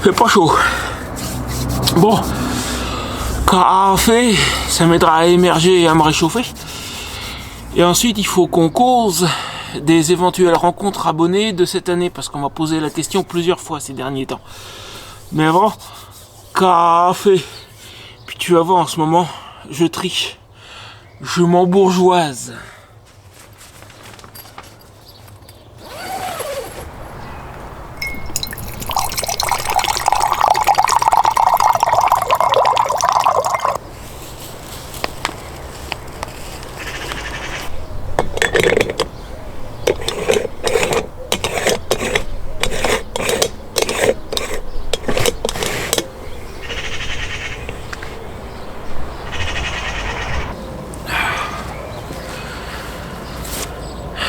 fait pas chaud. Bon, café, ça m'aidera à émerger et à me réchauffer. Et ensuite, il faut qu'on cause des éventuelles rencontres abonnés de cette année, parce qu'on m'a posé la question plusieurs fois ces derniers temps. Mais avant, café. Puis tu vas voir, en ce moment, je triche. Je m'embourgeoise.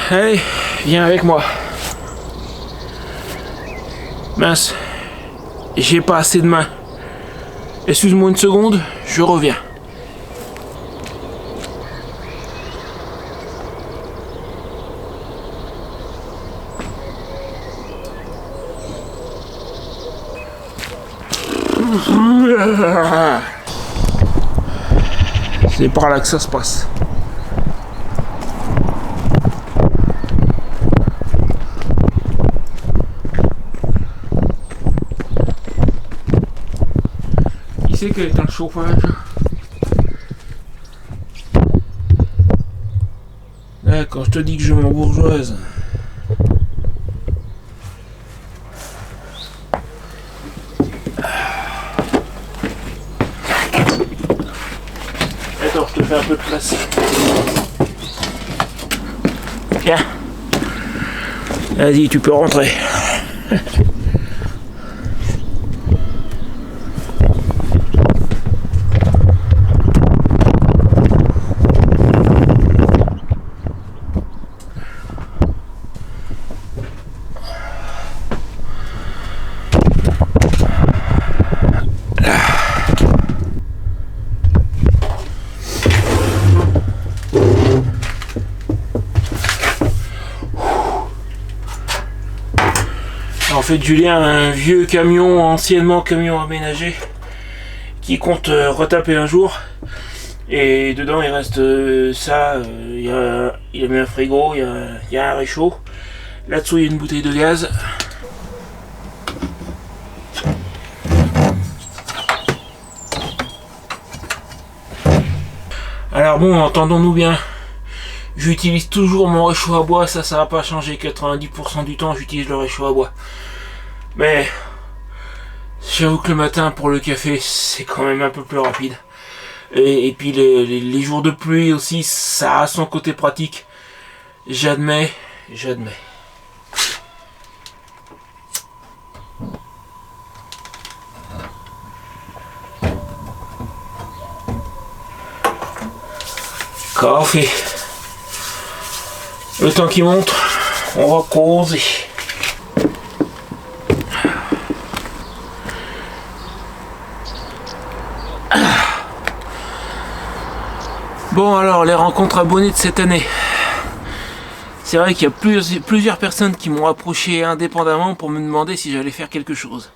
Allez, viens avec moi. Mince, j'ai pas assez de main. Excuse-moi une seconde, je reviens. C'est par là que ça se passe. Qui c'est qui est dans le chauffage? Quand je te dis que je m'embourgeoise. Attends, je te fais un peu de place. Tiens. Vas-y, tu peux rentrer. En fait, Julien a un vieux camion, anciennement camion aménagé, qui compte retaper un jour. Et dedans, il reste ça, il a mis un frigo, il y a un réchaud. Là-dessous, il y a une bouteille de gaz. Alors bon, entendons-nous bien. J'utilise toujours mon réchaud à bois, ça va pas changer. 90% du temps, j'utilise le réchaud à bois. Mais j'avoue que le matin, pour le café, c'est quand même un peu plus rapide. Et puis les jours de pluie aussi, ça a son côté pratique. J'admets. Café. Le temps qui monte, on va causer. Bon alors, les rencontres abonnées de cette année. C'est vrai qu'il y a plusieurs personnes qui m'ont approché indépendamment pour me demander si j'allais faire quelque chose.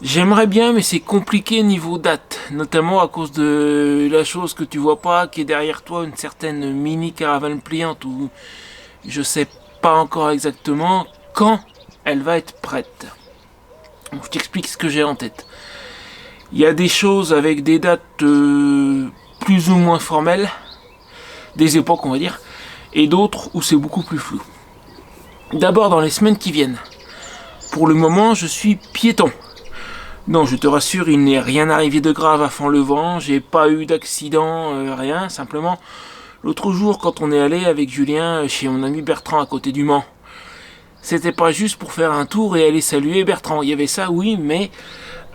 J'aimerais bien, mais c'est compliqué niveau date, notamment à cause de la chose que tu vois pas, qui est derrière toi, une certaine mini caravane pliante où je sais pas encore exactement quand elle va être prête. Bon, je t'explique ce que j'ai en tête. Il y a des choses avec des dates plus ou moins formelles, des époques on va dire, et d'autres où c'est beaucoup plus flou. D'abord dans les semaines qui viennent. Pour le moment, je suis piéton. Non, je te rassure, il n'est rien arrivé de grave à Font-le-Vent, j'ai pas eu d'accident, rien, simplement l'autre jour quand on est allé avec Julien chez mon ami Bertrand à côté du Mans, c'était pas juste pour faire un tour et aller saluer Bertrand, il y avait ça oui, mais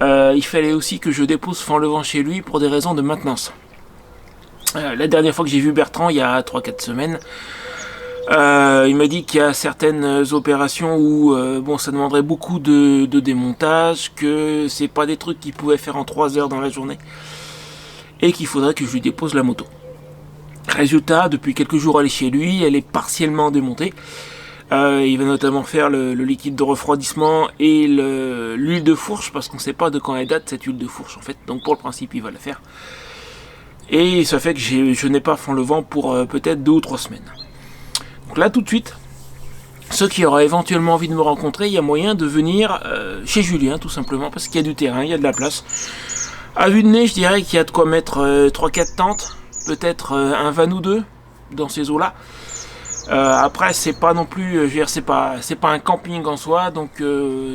il fallait aussi que je dépose Font-le-Vent chez lui pour des raisons de maintenance. La dernière fois que j'ai vu Bertrand, il y a 3-4 semaines, il m'a dit qu'il y a certaines opérations où bon, ça demanderait beaucoup de démontage, que c'est pas des trucs qu'il pouvait faire en 3 heures dans la journée, et qu'il faudrait que je lui dépose la moto. Résultat, depuis quelques jours elle est chez lui, elle est partiellement démontée. Il va notamment faire le liquide de refroidissement et l'huile de fourche, parce qu'on ne sait pas de quand elle date cette huile de fourche en fait. Donc pour le principe, il va la faire. Et ça fait que je n'ai pas fond le vent pour peut-être 2 ou 3 semaines. Donc là tout de suite, ceux qui auraient éventuellement envie de me rencontrer, il y a moyen de venir chez Julien tout simplement, parce qu'il y a du terrain, il y a de la place. À vue de nez, je dirais qu'il y a de quoi mettre 3-4 tentes, peut-être un van ou deux dans ces eaux-là. Après, c'est pas non plus, je veux dire, c'est pas un camping en soi, donc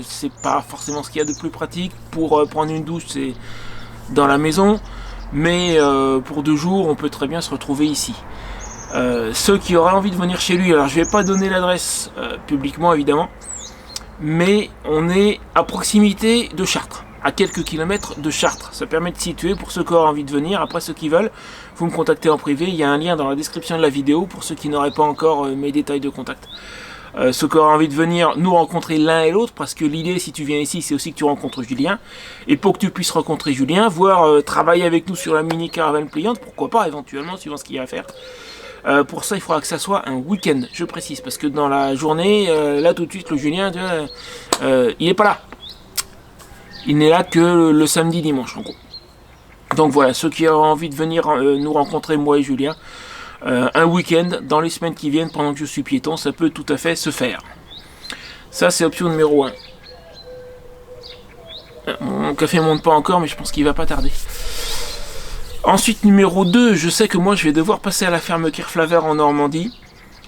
c'est pas forcément ce qu'il y a de plus pratique. Pour prendre une douche, c'est dans la maison, mais pour 2 jours, on peut très bien se retrouver ici. Ceux qui auraient envie de venir chez lui, alors je vais pas donner l'adresse publiquement évidemment, mais on est à proximité de Chartres, à quelques kilomètres de Chartres. Ça permet de situer pour ceux qui auraient envie de venir. Après, ceux qui veulent, vous me contactez en privé, il y a un lien dans la description de la vidéo pour ceux qui n'auraient pas encore mes détails de contact. Ceux qui auraient envie de venir nous rencontrer l'un et l'autre, parce que l'idée, si tu viens ici, c'est aussi que tu rencontres Julien, et pour que tu puisses rencontrer Julien, voire travailler avec nous sur la mini caravane pliante, pourquoi pas éventuellement, suivant ce qu'il y a à faire. Pour ça, il faudra que ça soit un week-end, je précise, parce que dans la journée, là tout de suite, le Julien, il n'est pas là. Il n'est là que le samedi, dimanche, en gros. Donc voilà, ceux qui auraient envie de venir nous rencontrer, moi et Julien, un week-end dans les semaines qui viennent pendant que je suis piéton, ça peut tout à fait se faire. Ça, c'est option numéro 1. Mon café ne monte pas encore, mais je pense qu'il va pas tarder. Ensuite, numéro 2, je sais que moi je vais devoir passer à la ferme Kirflaver en Normandie.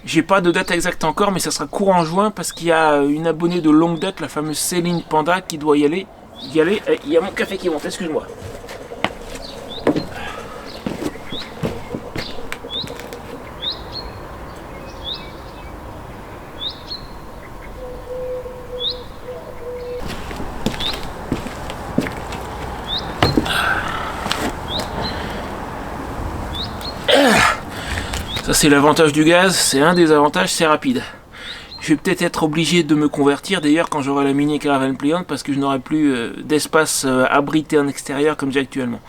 J'ai pas de date exacte encore, mais ça sera courant juin parce qu'il y a une abonnée de longue date, la fameuse Céline Panda, qui doit y aller. Il y a mon café qui monte, excuse-moi. Ça c'est l'avantage du gaz, c'est un des avantages, c'est rapide. Je vais peut-être être obligé de me convertir d'ailleurs quand j'aurai la mini caravane pliante parce que je n'aurai plus d'espace abrité en extérieur comme j'ai actuellement.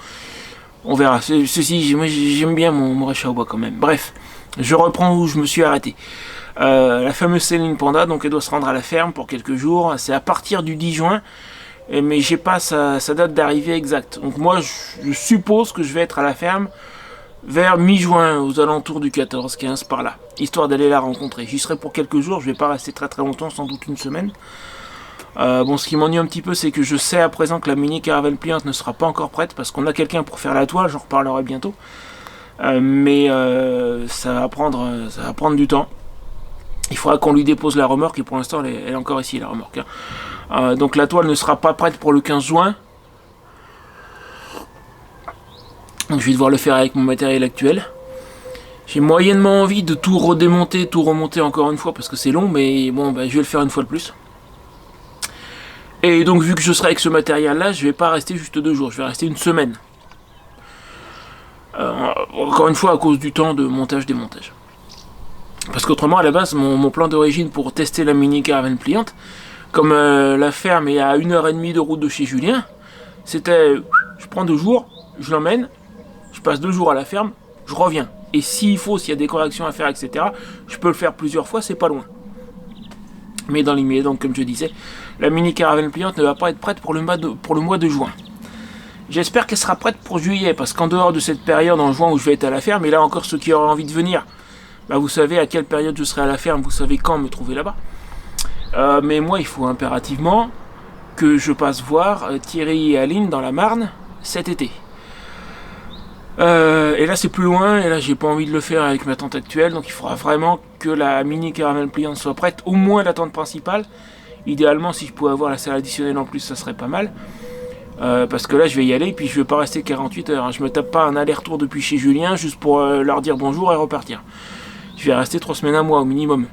On verra. Ceci, moi j'aime bien mon rachat au bois quand même. Bref, je reprends où je me suis arrêté. La fameuse Céline Panda, donc elle doit se rendre à la ferme pour quelques jours. C'est à partir du 10 juin, mais j'ai pas sa date d'arrivée exacte. Donc moi je suppose que je vais être à la ferme vers mi-juin, aux alentours du 14-15 par là, histoire d'aller la rencontrer. J'y serai pour quelques jours, je vais pas rester très très longtemps, sans doute une semaine. Bon, ce qui m'ennuie un petit peu, c'est que je sais à présent que la mini caravane pliante ne sera pas encore prête, parce qu'on a quelqu'un pour faire la toile, j'en reparlerai bientôt. Mais ça va prendre du temps. Il faudra qu'on lui dépose la remorque, et pour l'instant elle est encore ici la remorque. Donc la toile ne sera pas prête pour le 15 juin. Donc je vais devoir le faire avec mon matériel actuel. J'ai moyennement envie de tout redémonter, tout remonter encore une fois parce que c'est long, mais bon, bah, je vais le faire une fois de plus. Et donc vu que je serai avec ce matériel là, je vais pas rester juste 2 jours, je vais rester une semaine. Encore une fois à cause du temps de montage-démontage. Parce qu'autrement à la base, mon plan d'origine pour tester la mini caravane pliante, comme la ferme est à 1h30 de route de chez Julien, c'était je prends 2 jours, je l'emmène, je passe 2 jours à la ferme, je reviens. Et s'il faut, s'il y a des corrections à faire, etc., je peux le faire plusieurs fois, c'est pas loin. Mais dans l'immédiat, donc comme je disais, la mini caravane pliante ne va pas être prête pour le mois de juin. J'espère qu'elle sera prête pour juillet, parce qu'en dehors de cette période en juin où je vais être à la ferme, et là encore ceux qui auraient envie de venir, bah vous savez à quelle période je serai à la ferme, vous savez quand me trouver là-bas. Mais moi, il faut impérativement que je passe voir Thierry et Aline dans la Marne cet été. Et là c'est plus loin, et là j'ai pas envie de le faire avec ma tente actuelle, donc il faudra vraiment que la mini caravane pliante soit prête, au moins la tente principale. Idéalement, si je pouvais avoir la salle additionnelle en plus, ça serait pas mal. Parce que là je vais y aller, puis je vais pas rester 48 heures, hein. Je me tape pas un aller-retour depuis chez Julien juste pour leur dire bonjour et repartir. Je vais rester 3 semaines, 1 mois au minimum.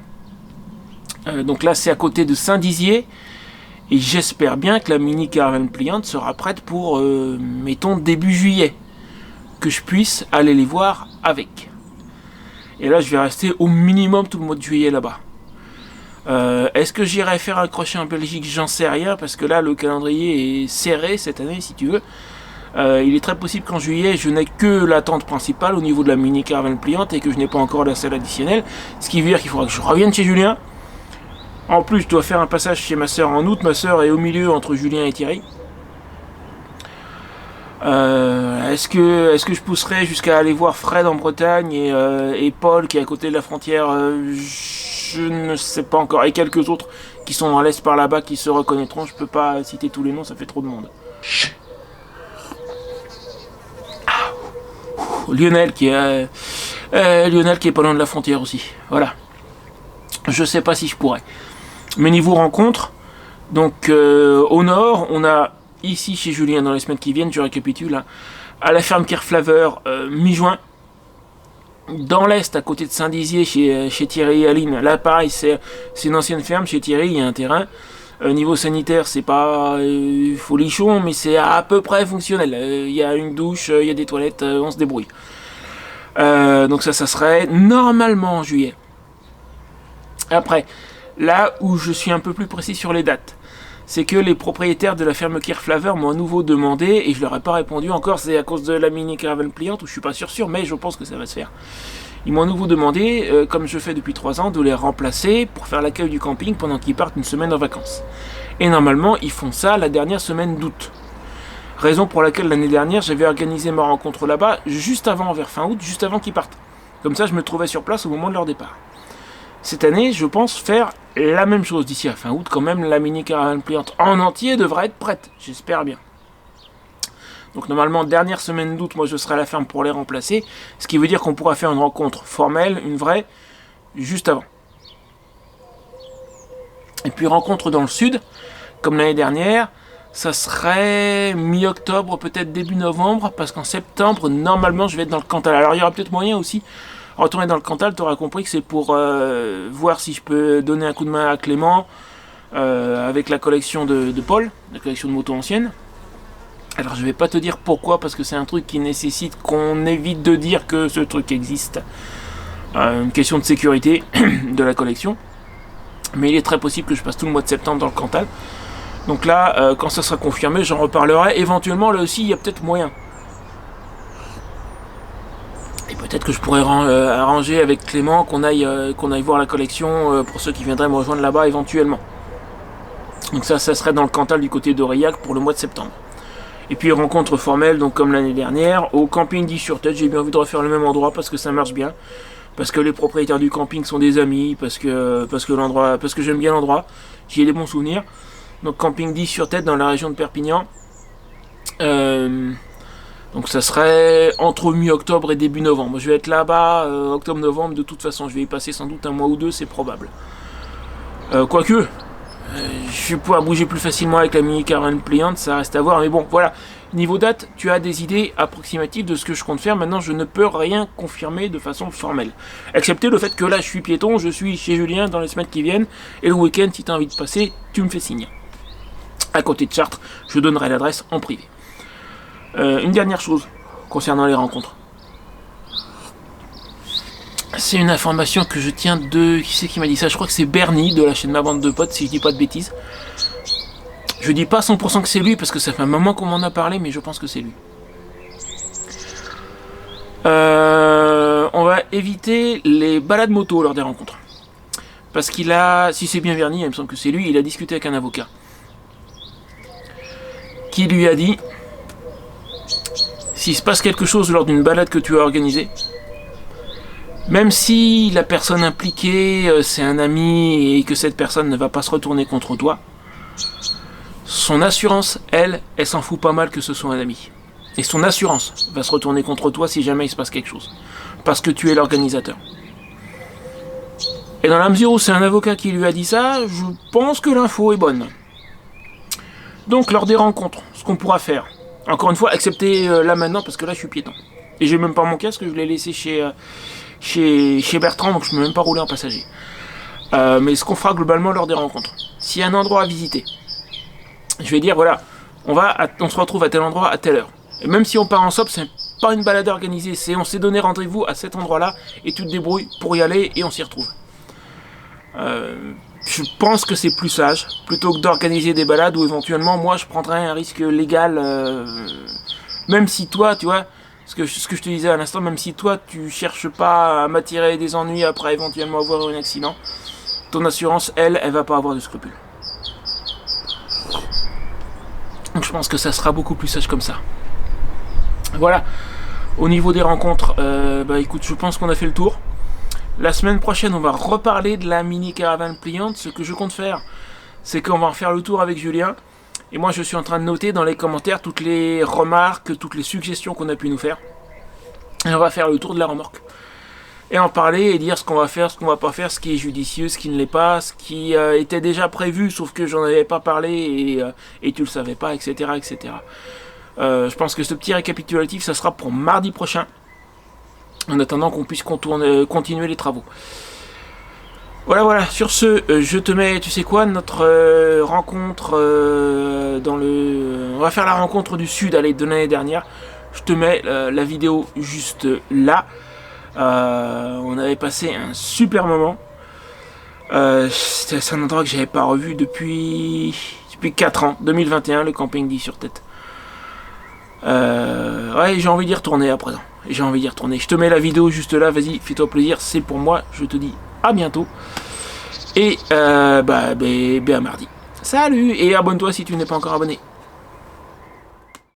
Donc là c'est à côté de Saint-Dizier, et j'espère bien que la mini caravane pliante sera prête pour, mettons, début juillet, que je puisse aller les voir avec. Et là je vais rester au minimum tout le mois de juillet là-bas. Est-ce que j'irai faire un crochet en Belgique? J'en sais rien, parce que là le calendrier est serré cette année si tu veux. Il est très possible qu'en juillet je n'ai que la tente principale au niveau de la mini caravane pliante et que je n'ai pas encore la salle additionnelle, ce qui veut dire qu'il faudra que je revienne chez Julien, En plus, je dois faire un passage chez ma soeur en août. Ma soeur est au milieu entre Julien et Thierry. Est-ce que je pousserai jusqu'à aller voir Fred en Bretagne et Paul qui est à côté de la frontière, je ne sais pas encore. Et quelques autres qui sont dans l'Est par là-bas qui se reconnaîtront. Je peux pas citer tous les noms, ça fait trop de monde. Lionel qui est pas loin de la frontière aussi. Voilà. Je sais pas si je pourrais. Mais niveau rencontre, donc au nord, on a ici chez Julien dans les semaines qui viennent, je récapitule, hein, à la ferme Kerflaver, mi-juin. Dans l'est, à côté de Saint-Dizier, chez Thierry et Aline, là pareil, c'est une ancienne ferme, chez Thierry, il y a un terrain. Niveau sanitaire, c'est pas folichon, mais c'est à peu près fonctionnel. Il y a une douche, il y a des toilettes, on se débrouille. Donc ça serait normalement en juillet. Après, là où je suis un peu plus précis sur les dates, c'est que les propriétaires de la ferme Kerflaver m'ont à nouveau demandé, et je leur ai pas répondu encore, c'est à cause de la mini caravane pliante, où je suis pas sûr, mais je pense que ça va se faire. Ils m'ont à nouveau demandé, comme je fais depuis 3 ans, de les remplacer pour faire l'accueil du camping pendant qu'ils partent une semaine en vacances. Et normalement, ils font ça la dernière semaine d'août. Raison pour laquelle l'année dernière, j'avais organisé ma rencontre là-bas juste avant, vers fin août, juste avant qu'ils partent. Comme ça, je me trouvais sur place au moment de leur départ. Cette année, je pense faire la même chose d'ici à fin août. Quand même, la mini caravane pliante en entier devrait être prête. J'espère bien. Donc normalement, dernière semaine d'août, moi je serai à la ferme pour les remplacer. Ce qui veut dire qu'on pourra faire une rencontre formelle, une vraie, juste avant. Et puis rencontre dans le sud, comme l'année dernière, ça serait mi-octobre, peut-être début novembre, parce qu'en septembre, normalement, je vais être dans le Cantal. Alors il y aura peut-être moyen aussi, retourner dans le Cantal, tu auras compris que c'est pour voir si je peux donner un coup de main à Clément, avec la collection de Paul, la collection de motos anciennes. Alors je vais pas te dire pourquoi, parce que c'est un truc qui nécessite qu'on évite de dire que ce truc existe. Une question de sécurité de la collection. Mais il est très possible que je passe tout le mois de septembre dans le Cantal. Donc là, quand ça sera confirmé, j'en reparlerai. Éventuellement, là aussi, il y a peut-être moyen. Et peut-être que je pourrais arranger avec Clément qu'on aille voir la collection pour ceux qui viendraient me rejoindre là-bas éventuellement. Donc ça serait dans le Cantal du côté d'Aurillac pour le mois de septembre. Et puis rencontre formelle, donc comme l'année dernière, au camping 10 sur tête. J'ai bien envie de refaire le même endroit parce que ça marche bien. Parce que les propriétaires du camping sont des amis, parce que j'aime bien l'endroit. J'y ai des bons souvenirs. Donc camping 10 sur tête dans la région de Perpignan. Donc ça serait entre mi-octobre et début novembre. Je vais être là-bas octobre-novembre de toute façon. Je vais y passer sans doute un mois ou deux, c'est probable. Quoique, je vais pouvoir bouger plus facilement avec la mini caravane pliante, ça reste à voir. Mais bon, voilà. Niveau date, tu as des idées approximatives de ce que je compte faire. Maintenant, je ne peux rien confirmer de façon formelle. Excepté le fait que là, je suis piéton, je suis chez Julien dans les semaines qui viennent. Et le week-end, si tu as envie de passer, tu me fais signe. À côté de Chartres, je donnerai l'adresse en privé. Une dernière chose concernant les rencontres. C'est une information que je tiens de... Qui c'est qui m'a dit ça? Je crois que c'est Bernie de la chaîne Ma Bande de Potes, si je dis pas de bêtises. Je dis pas 100% que c'est lui, parce que ça fait un moment qu'on m'en a parlé, mais je pense que c'est lui. On va éviter les balades moto lors des rencontres. Parce qu'il a... Si c'est bien Bernie, il me semble que c'est lui, il a discuté avec un avocat. Qui lui a dit... S'il se passe quelque chose lors d'une balade que tu as organisée, même si la personne impliquée, c'est un ami et que cette personne ne va pas se retourner contre toi, son assurance, elle s'en fout pas mal que ce soit un ami. Et son assurance va se retourner contre toi si jamais il se passe quelque chose. Parce que tu es l'organisateur. Et dans la mesure où c'est un avocat qui lui a dit ça, je pense que l'info est bonne. Donc lors des rencontres, ce qu'on pourra faire, encore une fois, excepté là maintenant, parce que là je suis piéton. Et j'ai même pas mon casque, je l'ai laissé chez Bertrand, donc je ne peux même pas rouler en passager. Mais ce qu'on fera globalement lors des rencontres, s'il y a un endroit à visiter, je vais dire voilà, on se retrouve à tel endroit à telle heure. Et même si on part en SOP, c'est pas une balade organisée, on s'est donné rendez-vous à cet endroit-là et tu te débrouilles pour y aller et on s'y retrouve. Je pense que c'est plus sage, plutôt que d'organiser des balades où éventuellement moi je prendrais un risque légal, même si toi, tu vois, ce que je te disais à l'instant, même si toi tu cherches pas à m'attirer des ennuis après éventuellement avoir un accident, ton assurance, elle va pas avoir de scrupules. Donc je pense que ça sera beaucoup plus sage comme ça. Voilà. Au niveau des rencontres, écoute, je pense qu'on a fait le tour. La semaine prochaine, on va reparler de la mini caravane pliante. Ce que je compte faire, c'est qu'on va en faire le tour avec Julien. Et moi, je suis en train de noter dans les commentaires toutes les remarques, toutes les suggestions qu'on a pu nous faire. Et on va faire le tour de la remorque. Et en parler et dire ce qu'on va faire, ce qu'on va pas faire, ce qui est judicieux, ce qui ne l'est pas, ce qui était déjà prévu, sauf que j'en avais pas parlé et tu le savais pas, etc. etc. Je pense que ce petit récapitulatif, ça sera pour mardi prochain, en attendant qu'on puisse continuer les travaux. Voilà, sur ce, je te mets, tu sais quoi, notre rencontre on va faire la rencontre du Sud de l'année dernière. Je te mets la vidéo juste là. On avait passé un super moment. C'est un endroit que j'avais pas revu depuis 4 ans, 2021, le camping dit sur tête. Ouais, j'ai envie d'y retourner à présent. Je te mets la vidéo juste là, vas-y, fais-toi plaisir, c'est pour moi. Je te dis à bientôt. Et à mardi. Salut, et abonne-toi si tu n'es pas encore abonné.